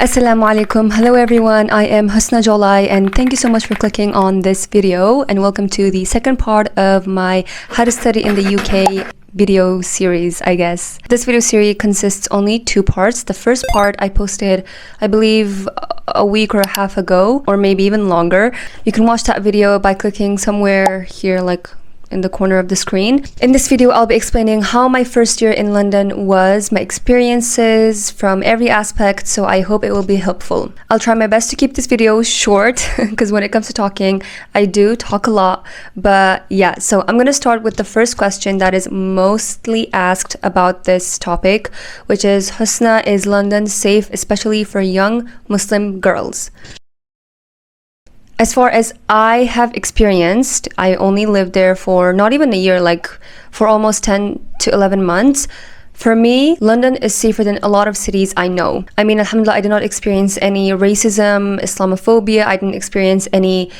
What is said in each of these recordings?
Assalamu Alaikum. Hello everyone, I am Husna Jolay and thank you so much for clicking on this video and welcome to the second part of my How to Study in the UK video series, I guess. This video series consists only two parts. The first part I posted, I believe, a week or a half ago, or maybe even longer. You can watch that video by clicking somewhere here, like in the corner of the screen. In this video, I'll be explaining how my first year in London was, my experiences from every aspect, so I hope it will be helpful. I'll try my best to keep this video short because when it comes to talking, I do talk a lot. But yeah, so I'm gonna start with the first question that is mostly asked about this topic, which is, Husna, is London safe, especially for young Muslim girls? As far as I have experienced, I only lived there for not even a year, like for almost 10 to 11 months. For me, London is safer than a lot of cities I know. I mean, alhamdulillah, I did not experience any racism, Islamophobia. I didn't experience any,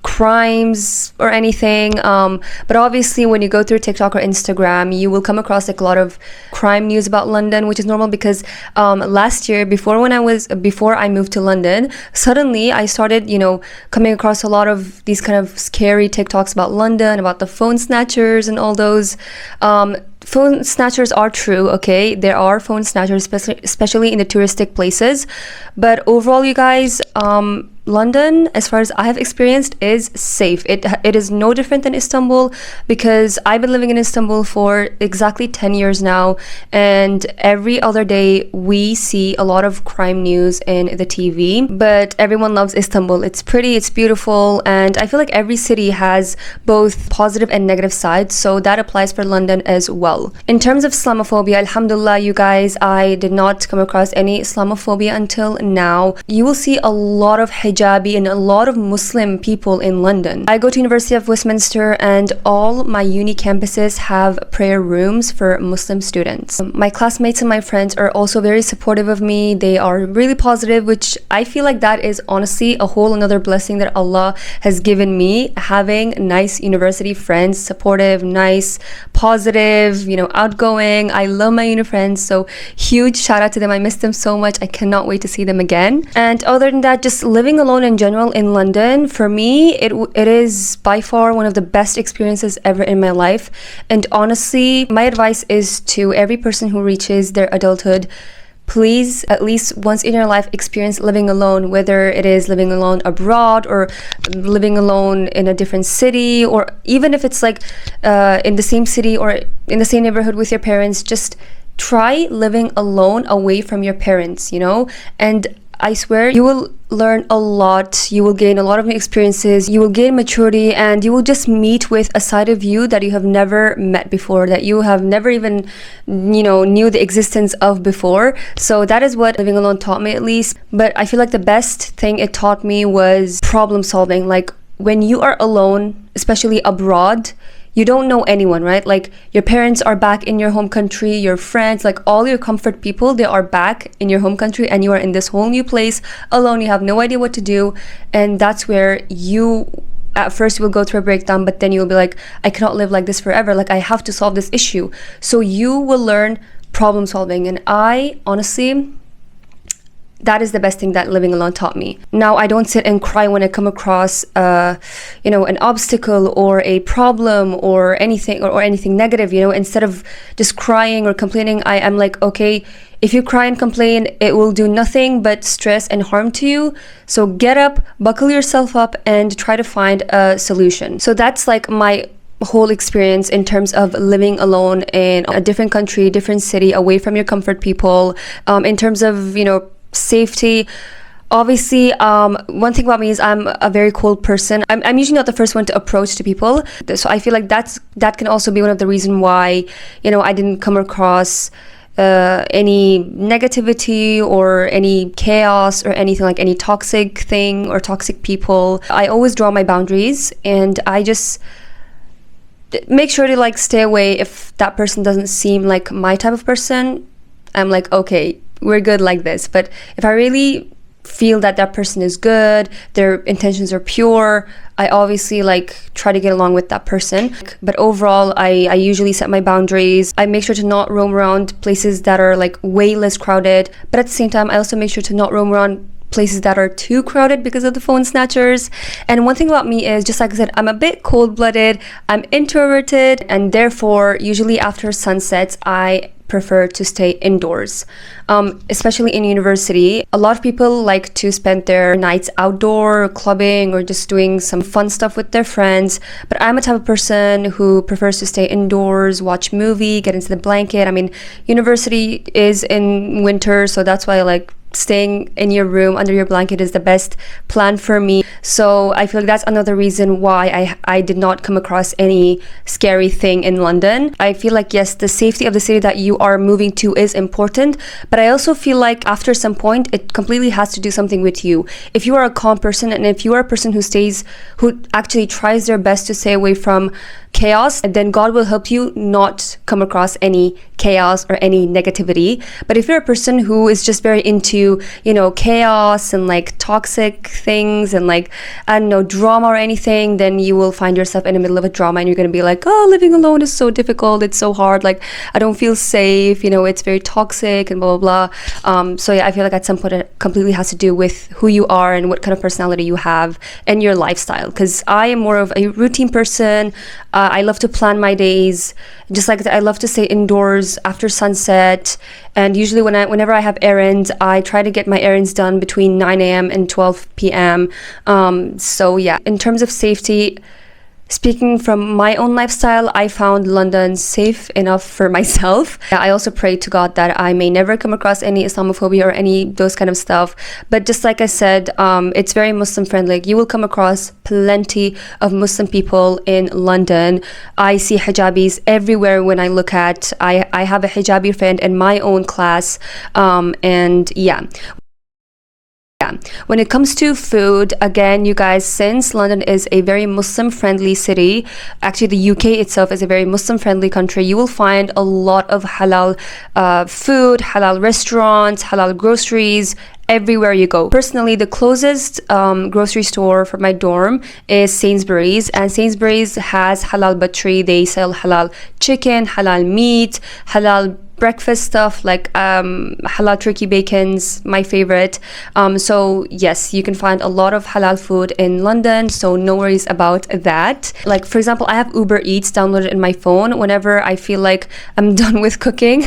crimes or anything. But obviously, when you go through TikTok or Instagram, you will come across like a lot of crime news about London, which is normal because last year, before I moved to London, suddenly I started, coming across a lot of these kind of scary TikToks about London, about the phone snatchers and all those. Phone snatchers are true, okay? There are phone snatchers, especially in the touristic places. But overall, you guys, London, as far as I have experienced, is safe. It is no different than Istanbul because I've been living in Istanbul for exactly 10 years now, and every other day we see a lot of crime news in the TV. But everyone loves Istanbul. It's pretty, it's beautiful, and I feel like every city has both positive and negative sides, so that applies for London as well. In terms of Islamophobia, alhamdulillah, you guys, I did not come across any Islamophobia until now. You will see a lot of hijabi and a lot of Muslim people in London. I go to University of Westminster and all my uni campuses have prayer rooms for Muslim students. My classmates and my friends are also very supportive of me. They are really positive, which I feel like that is honestly a whole another blessing that Allah has given me, having nice university friends, supportive, nice, positive, outgoing. I love my uni friends, so huge shout out to them. I miss them so much. I cannot wait to see them again. And other than that, just living alone in general in London, for me, it is by far one of the best experiences ever in my life. And honestly, my advice is to every person who reaches their adulthood, please, at least once in your life, experience living alone, whether it is living alone abroad or living alone in a different city, or even if it's like in the same city or in the same neighborhood with your parents. Just try living alone away from your parents, and I swear you will learn a lot, you will gain a lot of new experiences, you will gain maturity, and you will just meet with a side of you that you have never met before, that you have never even, knew the existence of before. So that is what living alone taught me, at least. But I feel like the best thing it taught me was problem solving. Like when you are alone, especially abroad, you don't know anyone, right? Like your parents are back in your home country, your friends, like all your comfort people, they are back in your home country, and you are in this whole new place alone. You have no idea what to do, and that's where you at first will go through a breakdown, but then you'll be like, I cannot live like this forever. Like I have to solve this issue. So you will learn problem solving, and I honestly, that is the best thing that living alone taught me. Now, I don't sit and cry when I come across, an obstacle or a problem or anything or anything negative. Instead of just crying or complaining, I am like, okay, if you cry and complain, it will do nothing but stress and harm to you. So get up, buckle yourself up, and try to find a solution. So that's like my whole experience in terms of living alone in a different country, different city, away from your comfort people. In terms of, safety, obviously, one thing about me is I'm a very cold person. I'm usually not the first one to approach to people, so I feel like that can also be one of the reasons why I didn't come across any negativity or any chaos or anything, like any toxic thing or toxic people. I always draw my boundaries, and I just make sure to stay away if that person doesn't seem like my type of person. I'm like, okay, we're good like this. But if I really feel that that person is good, their intentions are pure, I obviously like try to get along with that person. But overall, I usually set my boundaries. I make sure to not roam around places that are like way less crowded, but at the same time I also make sure to not roam around places that are too crowded because of the phone snatchers. And one thing about me is, just like I said, I'm a bit cold-blooded, I'm introverted, and therefore usually after sunsets I prefer to stay indoors, especially in university. A lot of people like to spend their nights outdoor, clubbing, or just doing some fun stuff with their friends. But I'm a type of person who prefers to stay indoors, watch movie, get into the blanket. I mean, university is in winter, so that's why I like staying in your room under your blanket is the best plan for me. So I feel like that's another reason why I did not come across any scary thing in London. I feel like, yes, the safety of the city that you are moving to is important, but I also feel like after some point it completely has to do something with you. If you are a calm person, and if you are a person who actually tries their best to stay away from chaos, then God will help you not come across any chaos or any negativity. But if you're a person who is just very into, you know, chaos and like toxic things and like, I don't know, drama or anything, then you will find yourself in the middle of a drama and you're going to be like, oh, living alone is so difficult, it's so hard, like I don't feel safe, you know, it's very toxic and blah blah blah. So yeah, I feel like at some point it completely has to do with who you are and what kind of personality you have and your lifestyle. Because I am more of a routine person. I love to plan my days, just like I love to stay indoors after sunset. And usually whenever I have errands, I try to get my errands done between 9 a.m. and 12 p.m. So yeah, in terms of safety, speaking from my own lifestyle, I found London safe enough for myself. I also pray to God that I may never come across any Islamophobia or any those kind of stuff. But just like I said, it's very Muslim friendly. You will come across plenty of Muslim people in London. I see hijabis everywhere when I look at. I have a hijabi friend in my own class, and yeah. When it comes to food, again, you guys, since London is a very Muslim friendly city, actually the UK itself is a very Muslim friendly country, you will find a lot of halal food, halal restaurants, halal groceries everywhere you go. Personally, the closest grocery store for my dorm is Sainsbury's, and Sainsbury's has halal butchery. They sell halal chicken, halal meat, halal breakfast stuff like halal turkey bacons, my favorite. So yes, you can find a lot of halal food in London, so no worries about that. Like for example, I have Uber Eats downloaded in my phone. Whenever I feel like I'm done with cooking,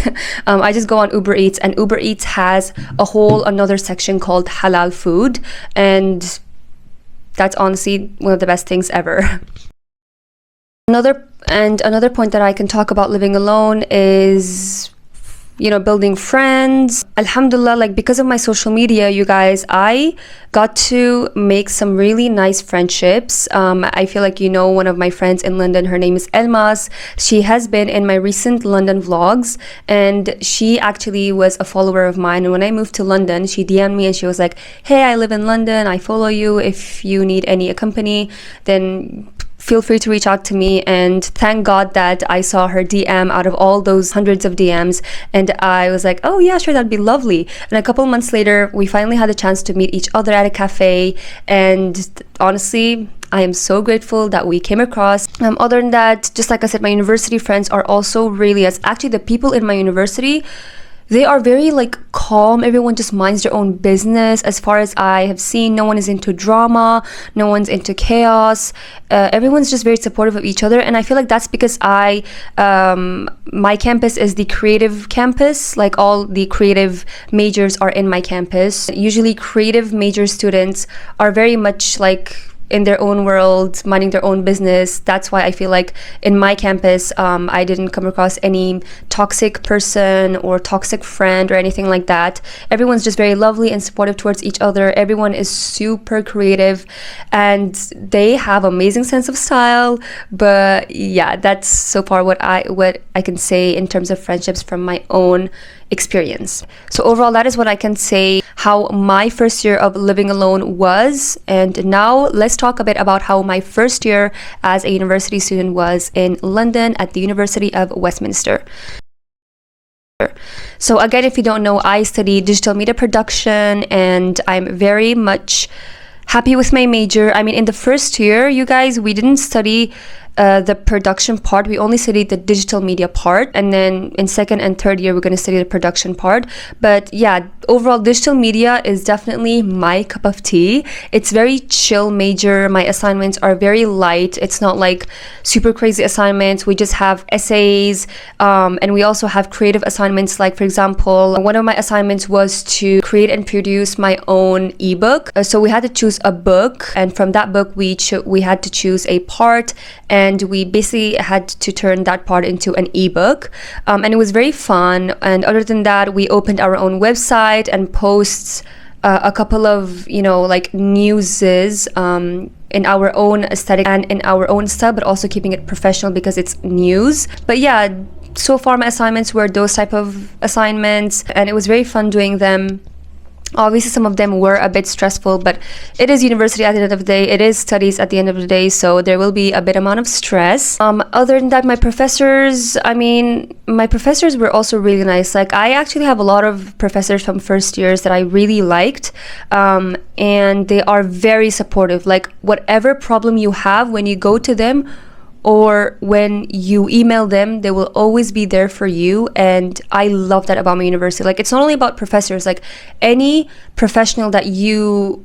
I just go on Uber Eats, and Uber Eats has a whole another section called Halal Food, and that's honestly one of the best things ever. Another point that I can talk about living alone is, you know, building friends. Alhamdulillah, like because of my social media, you guys, I got to make some really nice friendships. I feel like, you know, one of my friends in London, her name is Elmas. She has been in my recent London vlogs, and she actually was a follower of mine. And when I moved to London, she DM'd me and she was like, hey, I live in London, I follow you. If you need any company, then feel free to reach out to me. And thank God that I saw her DM out of all those hundreds of DMs, and I was like, oh yeah, sure, that'd be lovely. And a couple months later, we finally had a chance to meet each other at a cafe, and honestly, I am so grateful that we came across. Other than that, just like I said, my university friends are also really, as actually the people in my university, they are very like calm. Everyone just minds their own business. As far as I have seen, no one is into drama, no one's into chaos. Everyone's just very supportive of each other, and I feel like that's because my campus is the creative campus. Like all the creative majors are in my campus. Usually creative major students are very much like in their own world, minding their own business. That's why I feel like in my campus, I didn't come across any toxic person or toxic friend or anything like that. Everyone's just very lovely and supportive towards each other. Everyone is super creative, and they have amazing sense of style. But yeah, that's so far what I can say in terms of friendships from my own experience. So overall, that is what I can say how my first year of living alone was. And now let's talk a bit about how my first year as a university student was in London at the University of Westminster. So again, if you don't know, I study digital media production, and I'm very much happy with my major. I mean, in the first year, you guys, we didn't study the production part. We only studied the digital media part, and then in second and third year we're going to study the production part. But yeah, overall digital media is definitely my cup of tea. It's very chill major. My assignments are very light. It's not like super crazy assignments. We just have essays, and we also have creative assignments. Like, for example, one of my assignments was to create and produce my own ebook. So we had to choose a book, and from that book we had to choose a part, and we basically had to turn that part into an ebook, and it was very fun. And other than that, we opened our own website and posts a couple of, you know, like newses in our own aesthetic and in our own style, but also keeping it professional because it's news. But yeah, so far my assignments were those type of assignments, and it was very fun doing them. Obviously, some of them were a bit stressful, but it is university at the end of the day. It is studies at the end of the day, so there will be a bit amount of stress. Other than that, my professors were also really nice. Like, I actually have a lot of professors from first years that I really liked, and they are very supportive. Like, whatever problem you have, when you go to them or when you email them, they will always be there for you. And I love that about my university. Like, it's not only about professors, like any professional that you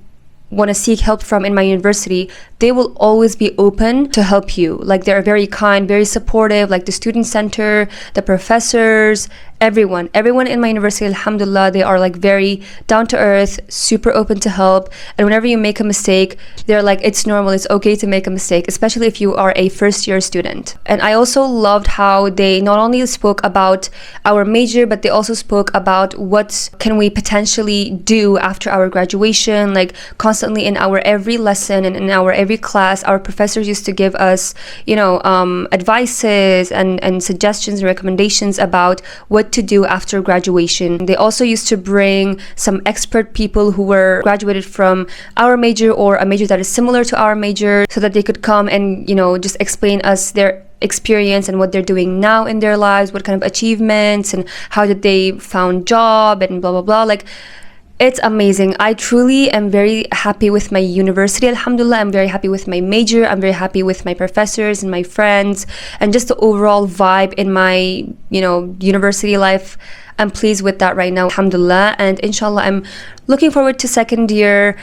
want to seek help from in my university, they will always be open to help you. Like, they're very kind, very supportive. Like the student center, the professors, everyone in my university, alhamdulillah, they are like very down to earth, super open to help. And whenever you make a mistake, they're like, it's normal, it's okay to make a mistake, especially if you are a first year student. And I also loved how they not only spoke about our major, but they also spoke about what can we potentially do after our graduation. Like, constantly in our every lesson and in our every class, our professors used to give us, you know, advices and suggestions and recommendations about what to do after graduation. They also used to bring some expert people who were graduated from our major or a major that is similar to our major, so that they could come and, you know, just explain us their experience and what they're doing now in their lives, what kind of achievements and how did they found job and blah blah blah. Like, it's amazing. I truly am very happy with my university, alhamdulillah. I'm very happy with my major. I'm very happy with my professors and my friends, and just the overall vibe in my, you know, university life. I'm pleased with that right now, alhamdulillah. And inshallah, I'm looking forward to second year.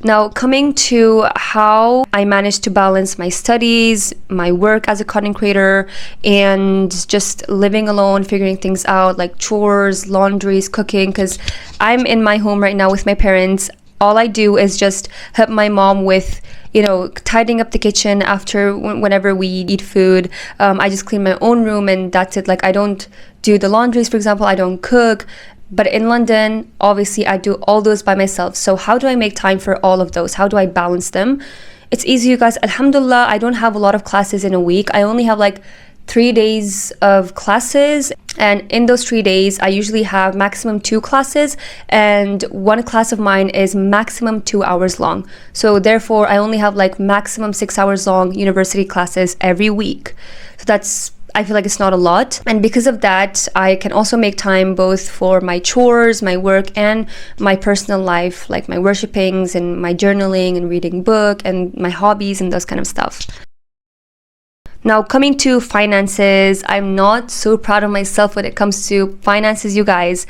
Now, coming to how I managed to balance my studies, my work as a content creator, and just living alone, figuring things out like chores, laundries, cooking, because I'm in my home right now with my parents. All I do is just help my mom with, you know, tidying up the kitchen after whenever we eat food. I just clean my own room and that's it. Like, I don't do the laundries, for example. I don't cook. But in London, obviously, I do all those by myself. So how do I make time for all of those? How do I balance them? It's easy, you guys. Alhamdulillah, I don't have a lot of classes in a week. I only have like 3 days of classes. And in those 3 days, I usually have maximum 2 classes. And one class of mine is maximum 2 hours long. So therefore, I only have like maximum 6 hours long university classes every week. So that's, I feel like it's not a lot. And because of that, I can also make time both for my chores, my work, and my personal life, like my worshipings and my journaling and reading book and my hobbies and those kind of stuff. Now, coming to finances, I'm not so proud of myself when it comes to finances, you guys.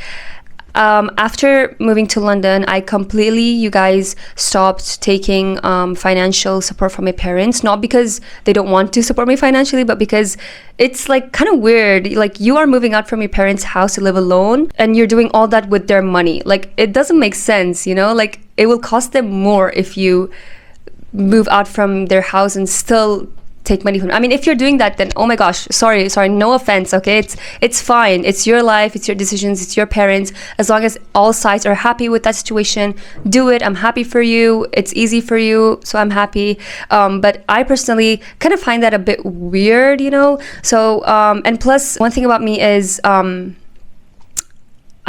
After moving to London, I completely, you guys, stopped taking financial support from my parents. Not because they don't want to support me financially, but because it's like kind of weird. Like, you are moving out from your parents' house to live alone, and you're doing all that with their money. Like, it doesn't make sense, you know? Like, it will cost them more if you move out from their house and still take money from. I mean, if you're doing that, then oh my gosh, sorry, no offense, okay? It's fine. It's your life, it's your decisions, it's your parents. As long as all sides are happy with that situation, do it. I'm happy for you. It's easy for you, so I'm happy. But I personally kind of find that a bit weird, you know? So, and plus, one thing about me is,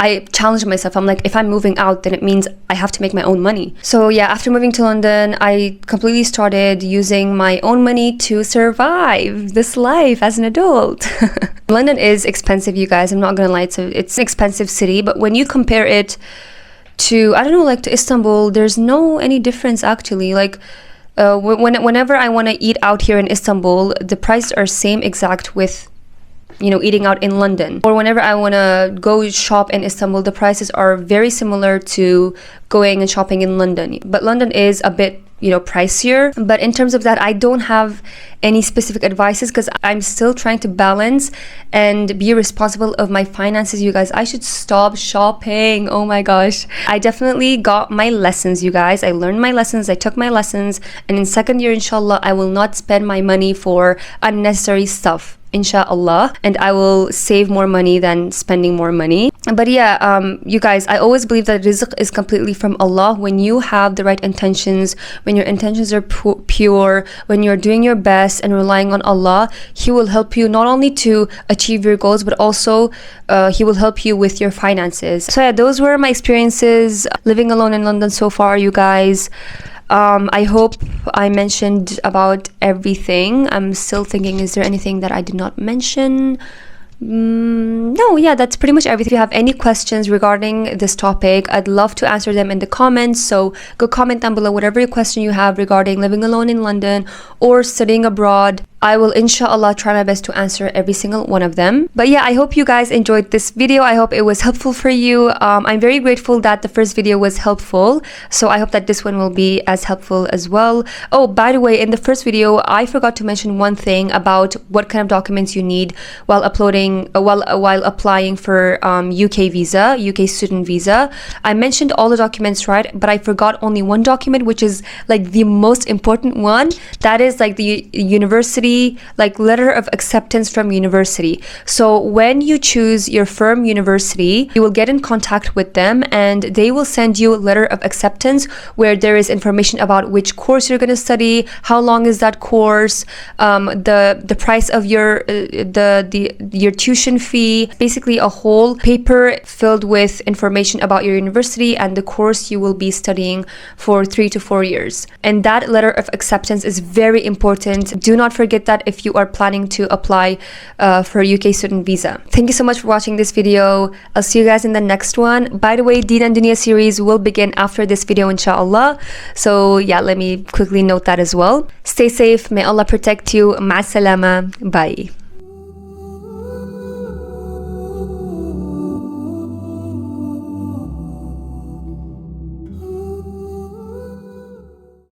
I challenged myself. I'm like, if I'm moving out, then it means I have to make my own money. So yeah, after moving to London, I completely started using my own money to survive this life as an adult. London is expensive, you guys. I'm not gonna lie. It's an expensive city, but when you compare it to, I don't know, like to Istanbul, there's no any difference actually. Like whenever I want to eat out here in Istanbul, the prices are same exact with, you know, eating out in London. Or whenever I want to go shop in Istanbul, the prices are very similar to going and shopping in London. But London is a bit, you know, pricier. But in terms of that, I don't have any specific advices because I'm still trying to balance and be responsible of my finances, you guys. I should stop shopping. Oh my gosh. I definitely got my lessons, you guys. I learned my lessons. I took my lessons. And in second year, inshallah, I will not spend my money for unnecessary stuff, inshallah, and I will save more money than spending more money. But yeah, you guys, I always believe that rizq is completely from Allah. When you have the right intentions, when your intentions are pure, when you're doing your best and relying on Allah, He will help you not only to achieve your goals, but also He will help you with your finances. So yeah, those were my experiences living alone in London so far, you guys. I hope I mentioned about everything. I'm still thinking, is there anything that I did not mention? No, yeah, that's pretty much everything. If you have any questions regarding this topic, I'd love to answer them in the comments. So go comment down below whatever question you have regarding living alone in London or studying abroad. I will inshallah try my best to answer every single one of them. But yeah, I hope you guys enjoyed this video. I hope it was helpful for you. I'm very grateful that the first video was helpful. So I hope that this one will be as helpful as well. Oh, by the way, in the first video, I forgot to mention one thing about what kind of documents you need while while applying for UK visa, UK student visa. I mentioned all the documents, right? But I forgot only one document, which is like the most important one. That is like the university, like letter of acceptance from university. So when you choose your firm university, you will get in contact with them and they will send you a letter of acceptance where there is information about which course you're going to study, how long is that course, the price of your your tuition fee, basically a whole paper filled with information about your university and the course you will be studying for 3 to 4 years. And that letter of acceptance is very important. Do not forget that if you are planning to apply for UK student visa. Thank you so much for watching this video. I'll see you guys in the next one. By the way, Deen and Dunya series will begin after this video, inshallah. So yeah, let me quickly note that as well. Stay safe. May Allah protect you. Ma salama. Bye.